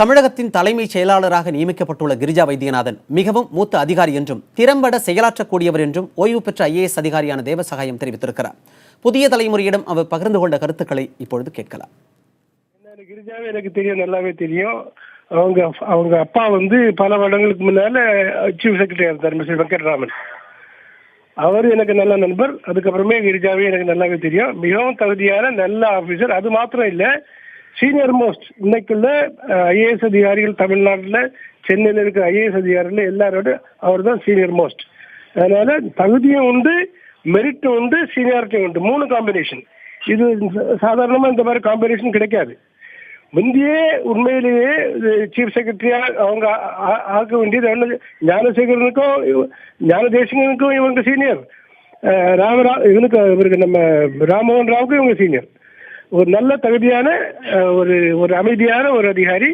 தமிழகத்தின் தலைமைச் செயலாளராக நியமிக்கப்பட்டுள்ள கிரிஜா வைத்தியநாதன் மிகவும் மூத்த அதிகாரி என்றும் திறம்பட செயலாற்றக்கூடியவர் என்றும் ஓய்வு பெற்ற ஐஏஎஸ் அதிகாரியான தேவசகாயம் தெரிவித்திருக்கிறார். புதிய தலைமுறையிடம் அவர் பகிர்ந்து கொண்ட கருத்துக்களை இப்பொழுது கேட்கலாம். கிரிஜாவே எனக்கு தெரியும், நல்லாவே தெரியும். அவங்க அப்பா பல வருடங்களுக்கு முன்னால சீஃப் செக்ரட்டரி இருந்தார், மிஸ்டர் வெங்கட்ராமன். அவர் எனக்கு நல்ல நண்பர். அதுக்கப்புறமே கிரிஜாவே எனக்கு நல்லாவே தெரியும். மிகவும் தகுதியான நல்ல ஆபீசர். அது மாத்திரம் இல்லை, சீனியர் மோஸ்ட் இன்னைக்குள்ள ஐஏஎஸ் அதிகாரிகள் தமிழ்நாட்டில் சென்னையில் இருக்கிற ஐஏஎஸ் அதிகாரிகள் எல்லாரோட அவர் தான் சீனியர் மோஸ்ட். அதனால தகுதியும் உண்டு, மெரிட்டும் உண்டு, சீனியாரிட்டியும் உண்டு. 3 காம்பினேஷன். இது சாதாரணமா இந்த மாதிரி காம்பினேஷன் கிடைக்காது. முந்தையே உண்மையிலேயே சீஃப் செக்ரட்டரியா அவங்க ஆக்க வேண்டியது ஞானசேகரனுக்கும் ஞான தேசிகனுக்கும் இவங்க சீனியர், இவருக்கு நம்ம ராம்மோகன் ராவுக்கும் இவங்க சீனியர். ஒரு நல்ல தகுதியான ஒரு அமைதியான ஒரு அதிகாரி.